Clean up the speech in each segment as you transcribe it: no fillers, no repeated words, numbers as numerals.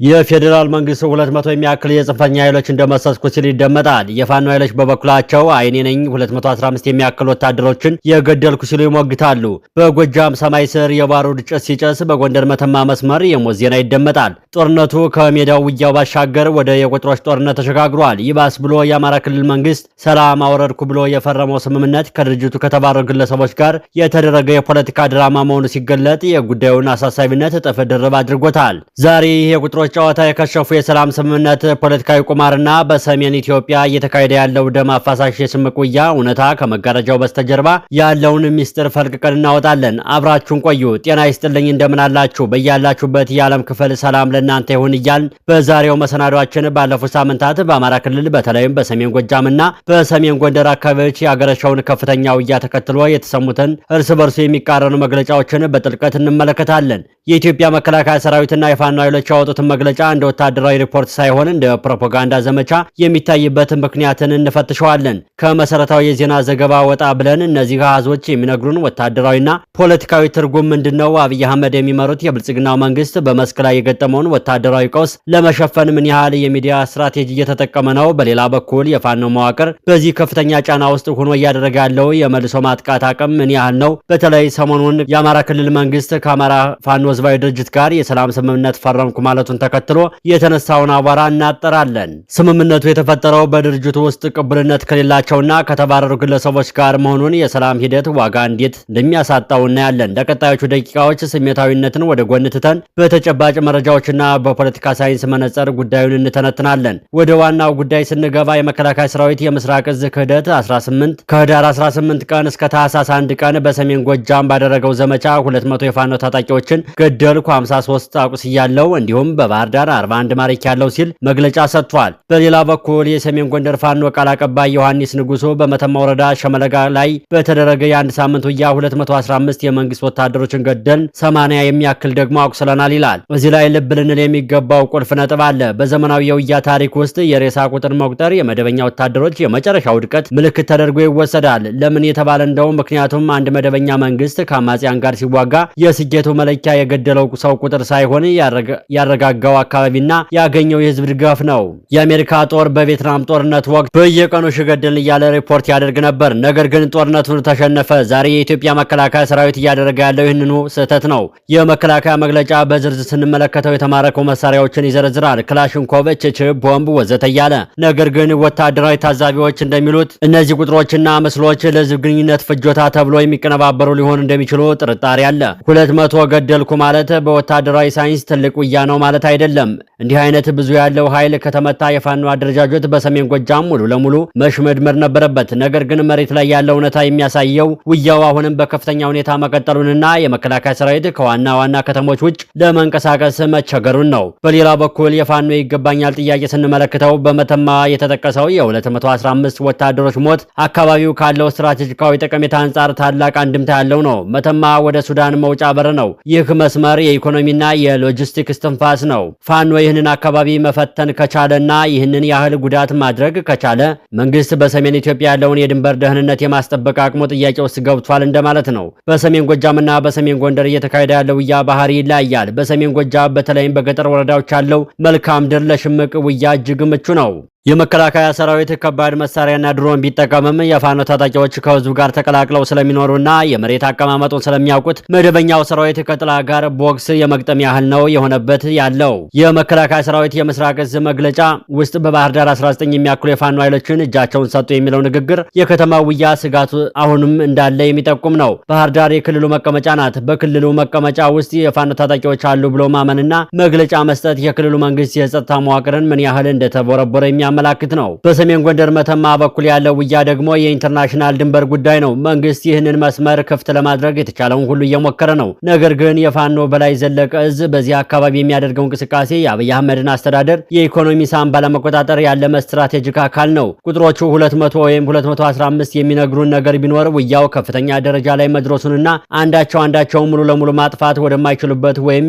የፌዴራል መንግስቱ 200 የሚያክል የጽንፈኛ ኃይሎች እንደመሰስኩ ሲል ይደመጣል። የፋኖ ኃይሎች በበኩላቸው አይኔ ነኝ 215 የሚያክል ወታደሮችን የገደልኩ ሲሉ ይሞግታሉ። በጎጃም ሰማይ ስር የባሩድ ጭስ ሲጨስ በጎንደር መተማ መስመር የሞት ዜና ይደመጣል። ጦርነቱ ከሜዳው ውጊያው ባሻገር ወደ የቁጥሮች ጦርነት ተሸጋግሯል። ይባስ ብሎ የአማራ ክልል መንግስት ሰላም አወረድኩ ብሎ የፈረመው ስምምነት ከድርጅቱ ከተባረሩ ግለሰቦች ጋር የተደረገ የፖለቲካ ድራማ መሆኑ ሲገለጥ የጉዳዩን አሳሳቢነት እጥፍ ድርብ አድርጎታል። ዛሬ የቁጥሮች ጨዋታ የከሸፉ የሰላም ስምምነት ፖለቲካዊ ቁማርና በሰሜን ኢትዮጵያ እየተካሄደ ያለው ደም አፋሳሽ የሽምቅ ውጊያ እውነታ ከመጋረጃው በስተጀርባ ያለውን ሚስጥር ፈልቅቀን እናወጣለን። አብራችሁን ቆዩ። ጤና ይስጥልኝ፣ እንደምን አላችሁ? በያላችሁበት የዓለም ክፍል ሰላም ለእናንተ ይሁን እያልን በዛሬው መሰናዷችን ባለፉት ሳምንታት በአማራ ክልል በተለይም በሰሜን ጎጃምና በሰሜን ጎንደር አካባቢዎች ያገረሸውን ከፍተኛ ውጊያ ተከትሎ የተሰሙትን እርስ በርሱ የሚቃረኑ መግለጫዎችን በጥልቀት እንመለከታለን። የኢትዮጵያ መከላከያ ሰራዊትና የፋኖ ኃይሎች ያወጡትን መግለጫ እንደ ወታደራዊ ሪፖርት ሳይሆን እንደ ፕሮፓጋንዳ ዘመቻ የሚታይበትን ምክንያትን እንፈትሸዋለን። ከመሰረታዊ የዜና ዘገባ ወጣ ብለን እነዚህ አሃዞች የሚነግሩን ወታደራዊና ፖለቲካዊ ትርጉም ምንድነው? አብይ አህመድ የሚመሩት የብልጽግናው መንግስት በመስክ ላይ የገጠመውን ወታደራዊ ቀውስ ለመሸፈን ምን ያህል የሚዲያ ስትራቴጂ እየተጠቀመ ነው? በሌላ በኩል የፋኖ መዋቅር በዚህ ከፍተኛ ጫና ውስጥ ሆኖ እያደረገ ያለው የመልሶ ማጥቃት አቅም ምን ያህል ነው? በተለይ ሰሞኑን የአማራ ክልል መንግስት ከአማራ ፋኖ ህዝባዊ ድርጅት ጋር የሰላም ስምምነት ፈረምኩ ማለቱን ተከትሎ የተነሳውን አቧራ እናጠራለን። ስምምነቱ የተፈጠረው በድርጅቱ ውስጥ ቅቡልነት ከሌላቸውና ከተባረሩ ግለሰቦች ጋር መሆኑን የሰላም ሂደት ዋጋ እንዴት እንደሚያሳጣው እናያለን። ለቀጣዮቹ ደቂቃዎች ስሜታዊነትን ወደ ጎን ትተን በተጨባጭ መረጃዎችና በፖለቲካ ሳይንስ መነጽር ጉዳዩን እንተነትናለን። ወደ ዋናው ጉዳይ ስንገባ የመከላከያ ሰራዊት የምስራቅ እዝ ክህደት ከህዳር 18 ቀን እስከ ታህሳስ 1 ቀን በሰሜን ጎጃም ባደረገው ዘመቻ 200 የፋኖ ታጣቂዎችን ገደልኩ፣ 53 አቁስያለሁ፣ እንዲሁም በባህር ዳር 41 ማሪክ ያለው ሲል መግለጫ ሰጥቷል። በሌላ በኩል የሰሜን ጎንደር ፋኖ ቃል አቀባይ ዮሐንስ ንጉሶ በመተማ ወረዳ ሸመለጋ ላይ በተደረገ የአንድ ሳምንት ውጊያ 215 የመንግስት ወታደሮችን ገደልን፣ 80 የሚያክል ደግሞ አቁስለናል ይላል። እዚህ ላይ ልብ ልንል የሚገባው ቁልፍ ነጥብ አለ። በዘመናዊ የውጊያ ታሪክ ውስጥ የሬሳ ቁጥር መቁጠር የመደበኛ ወታደሮች የመጨረሻ ውድቀት ምልክት ተደርጎ ይወሰዳል። ለምን የተባለ እንደው ምክንያቱም አንድ መደበኛ መንግስት ከአማጽያን ጋር ሲዋጋ የስኬቱ መለኪያ የገደለው ሰው ቁጥር ሳይሆን ያረጋጋው አካባቢና ያገኘው የህዝብ ድጋፍ ነው። የአሜሪካ ጦር በቪየትናም ጦርነት ወቅት በየቀኑ ሽገድልን እያለ ሪፖርት ያደርግ ነበር። ነገር ግን ጦርነቱን ተሸነፈ። ዛሬ የኢትዮጵያ መከላከያ ሰራዊት እያደረገ ያለው ይህንኑ ስህተት ነው። የመከላከያ መግለጫ በዝርዝር ስንመለከተው የተማረከው መሳሪያዎችን ይዘረዝራል። ክላሽንኮቭ፣ ችች፣ ቦምብ ወዘተ እያለ። ነገር ግን ወታደራዊ ታዛቢዎች እንደሚሉት እነዚህ ቁጥሮችና ምስሎች ለህዝብ ግንኙነት ፍጆታ ተብሎ የሚቀነባበሩ ሊሆኑ እንደሚችሉ ጥርጣሬ አለ። 200 ገደልኩ ማለት በወታደራዊ ሳይንስ ትልቅ ውጊያ ነው ማለት አይደለም። እንዲህ አይነት ብዙ ያለው ኃይል ከተመታ የፋኖ አደረጃጀት በሰሜን ጎጃም ሙሉ ለሙሉ መሽመድመር ነበረበት። ነገር ግን መሬት ላይ ያለው እውነታ የሚያሳየው ውጊያው አሁንም በከፍተኛ ሁኔታ መቀጠሉንና የመከላከያ ሰራዊት ከዋና ዋና ከተሞች ውጭ ለመንቀሳቀስ መቸገሩን ነው። በሌላ በኩል የፋኖ ይገባኛል ጥያቄ ስንመለከተው በመተማ የተጠቀሰው የ215 ወታደሮች ሞት አካባቢው ካለው ስትራቴጂካዊ ጠቀሜታ አንጻር ታላቅ አንድምታ ያለው ነው። መተማ ወደ ሱዳን መውጫ በር ነው። ይህ መስመር የኢኮኖሚና የሎጂስቲክስ ትንፋስ ነው። ፋኖ ይህንን አካባቢ መፈተን ከቻለና ይህንን ያህል ጉዳት ማድረግ ከቻለ መንግስት በሰሜን ኢትዮጵያ ያለውን የድንበር ደህንነት የማስጠበቅ አቅሙ ጥያቄ ውስጥ ገብቷል እንደማለት ነው። በሰሜን ጎጃምና በሰሜን ጎንደር እየተካሄደ ያለው ውጊያ ባህሪ ይለያያል። በሰሜን ጎጃም በተለይም በገጠር ወረዳዎች ያለው መልክዓ ምድር ለሽምቅ ውጊያ እጅግ ምቹ ነው። የመከላከያ ሰራዊት ከባድ መሳሪያና ድሮን ቢጠቀምም የፋኖ ታጣቂዎች ከህዝቡ ጋር ተቀላቅለው ስለሚኖሩና የመሬት አቀማመጡን ስለሚያውቁት መደበኛው ሰራዊት ከጥላ ጋር ቦክስ የመግጠም ያህል ነው የሆነበት ያለው። የመከላከያ ሰራዊት የምስራቅ እዝ መግለጫ ውስጥ በባህር ዳር 19 የሚያክሉ የፋኖ ኃይሎችን እጃቸውን ሰጡ የሚለው ንግግር የከተማው ውጊያ ስጋቱ አሁንም እንዳለ የሚጠቁም ነው። ባህር ዳር የክልሉ መቀመጫ ናት። በክልሉ መቀመጫ ውስጥ የፋኖ ታጣቂዎች አሉ ብሎ ማመንና መግለጫ መስጠት የክልሉ መንግስት የጸጥታ መዋቅርን ምን ያህል እንደተቦረቦረ መላክት ነው። በሰሜን ጎንደር መተማ በኩል ያለው ውጊያ ደግሞ የኢንተርናሽናል ድንበር ጉዳይ ነው። መንግስት ይህንን መስመር ክፍት ለማድረግ የተቻለውን ሁሉ እየሞከረ ነው። ነገር ግን የፋኖ በላይ ዘለቀ እዝ በዚህ አካባቢ የሚያደርገው እንቅስቃሴ የአብይ አህመድን አስተዳደር የኢኮኖሚ ሳንባ ለመቆጣጠር ያለመ ስትራቴጂክ አካል ነው። ቁጥሮቹ 200 ወይም 215 የሚነግሩን ነገር ቢኖር ውጊያው ከፍተኛ ደረጃ ላይ መድረሱንና አንዳቸው ሙሉ ለሙሉ ማጥፋት ወደማይችሉበት ወይም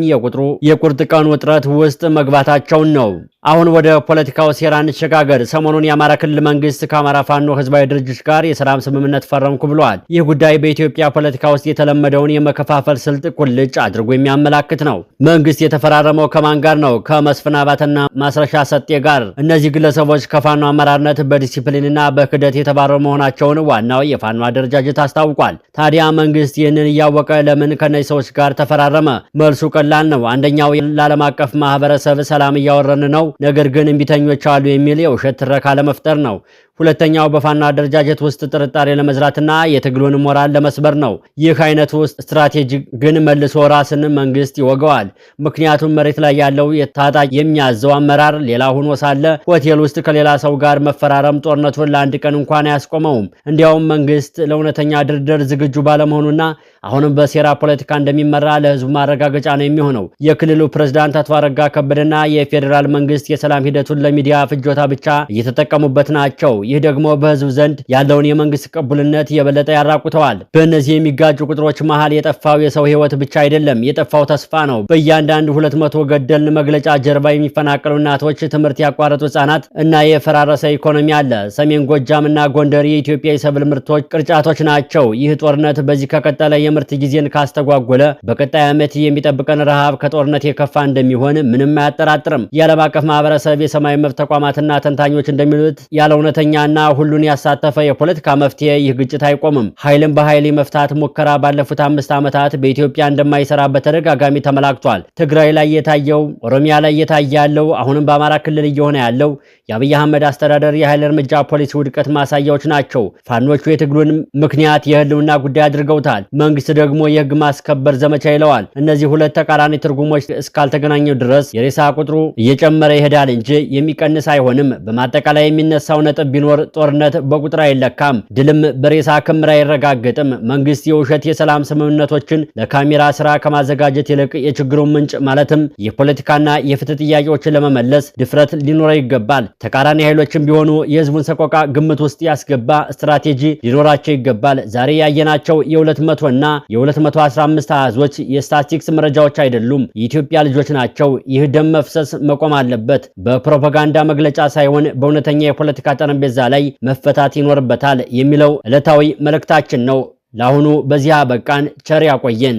የቁርጥ ቀን ውጥረት ውስጥ መግባታቸውን ነው። አሁን ወደ ፖለቲካው ሴራ እንሸጋገር። ሰሞኑን የአማራ ክልል መንግስት ከአማራ ፋኖ ህዝባዊ ድርጅት ጋር የሰላም ስምምነት ፈረምኩ ብሏል። ይህ ጉዳይ በኢትዮጵያ ፖለቲካ ውስጥ የተለመደውን የመከፋፈል ስልት ቁልጭ አድርጎ የሚያመላክት ነው። መንግስት የተፈራረመው ከማን ጋር ነው? ከመስፍን አባተና ማስረሻ ሰጤ ጋር። እነዚህ ግለሰቦች ከፋኖ አመራርነት በዲሲፕሊንና በክህደት የተባረሩ መሆናቸውን ዋናው የፋኖ አደረጃጀት አስታውቋል። ታዲያ መንግስት ይህንን እያወቀ ለምን ከነዚህ ሰዎች ጋር ተፈራረመ? መልሱ ቀላል ነው። አንደኛው ለዓለም አቀፍ ማህበረሰብ ሰላም እያወረን ነው፣ ነገር ግን እምቢተኞች አሉ የሚል የውሸት ትረካ ለመፍጠር ነው። ሁለተኛው በፋኖ አደረጃጀት ውስጥ ጥርጣሬ ለመዝራትና የትግሉን ሞራል ለመስበር ነው። ይህ አይነቱ ስትራቴጂ ግን መልሶ ራስን መንግስት ይወገዋል። ምክንያቱም መሬት ላይ ያለው ታጣቂ የሚያዘው አመራር ሌላ ሆኖ ሳለ ሆቴል ውስጥ ከሌላ ሰው ጋር መፈራረም ጦርነቱን ለአንድ ቀን እንኳን አያስቆመውም። እንዲያውም መንግስት ለእውነተኛ ድርድር ዝግጁ ባለመሆኑና አሁንም በሴራ ፖለቲካ እንደሚመራ ለህዝቡ ማረጋገጫ ነው የሚሆነው። የክልሉ ፕሬዝዳንት አቶ አረጋ ከበደና የፌዴራል መንግስት የሰላም ሂደቱን ለሚዲያ ፍጆታ ብቻ እየተጠቀሙበት ናቸው። ይህ ደግሞ በህዝብ ዘንድ ያለውን የመንግስት ቅቡልነት የበለጠ ያራቁተዋል። በእነዚህ የሚጋጩ ቁጥሮች መሃል የጠፋው የሰው ህይወት ብቻ አይደለም፣ የጠፋው ተስፋ ነው። በእያንዳንዱ 200 ገደልን መግለጫ ጀርባ የሚፈናቀሉ እናቶች፣ ትምህርት ያቋረጡ ህጻናት እና የፈራረሰ ኢኮኖሚ አለ። ሰሜን ጎጃምና ጎንደር የኢትዮጵያ የሰብል ምርቶች ቅርጫቶች ናቸው። ይህ ጦርነት በዚህ ከቀጠለ የምርት ጊዜን ካስተጓጎለ በቀጣይ ዓመት የሚጠብቀን ረሃብ ከጦርነት የከፋ እንደሚሆን ምንም አያጠራጥርም። የዓለም አቀፍ ማህበረሰብ፣ የሰማይ መብት ተቋማትና ተንታኞች እንደሚሉት ያለ እውነተኛ እና ሁሉን ያሳተፈ የፖለቲካ መፍትሄ ይህ ግጭት አይቆምም። ኃይልን በኃይል መፍታት ሙከራ ባለፉት 5 ዓመታት በኢትዮጵያ እንደማይሰራ በተደጋጋሚ ተመላክቷል። ትግራይ ላይ የታየው፣ ኦሮሚያ ላይ የታየ ያለው፣ አሁንም በአማራ ክልል እየሆነ ያለው የአብይ አህመድ አስተዳደር የኃይል እርምጃ ፖሊሲ ውድቀት ማሳያዎች ናቸው። ፋኖቹ የትግሉን ምክንያት የህልውና ጉዳይ አድርገውታል። መንግስት ደግሞ የህግ ማስከበር ዘመቻ ይለዋል። እነዚህ ሁለት ተቃራኒ ትርጉሞች እስካልተገናኙ ድረስ የሬሳ ቁጥሩ እየጨመረ ይሄዳል እንጂ የሚቀንስ አይሆንም። በማጠቃላይ የሚነሳው ነጥብ ቢኖር ጦርነት በቁጥር አይለካም፣ ድልም በሬሳ ክምር አይረጋገጥም። መንግስት የውሸት የሰላም ስምምነቶችን ለካሜራ ስራ ከማዘጋጀት ይልቅ የችግሩን ምንጭ ማለትም የፖለቲካና የፍትህ ጥያቄዎችን ለመመለስ ድፍረት ሊኖረው ይገባል። ተቃራኒ ኃይሎችም ቢሆኑ የህዝቡን ሰቆቃ ግምት ውስጥ ያስገባ ስትራቴጂ ሊኖራቸው ይገባል። ዛሬ ያየናቸው የ200 እና የ215 አሃዞች የስታቲስቲክስ መረጃዎች አይደሉም፣ የኢትዮጵያ ልጆች ናቸው። ይህ ደም መፍሰስ መቆም አለበት። በፕሮፓጋንዳ መግለጫ ሳይሆን በእውነተኛ የፖለቲካ ጠረጴዛ ላይ መፈታት ይኖርበታል የሚለው ዕለታዊ መልእክታችን ነው። ለአሁኑ በዚያ በቃን። ቸር ያቆየን።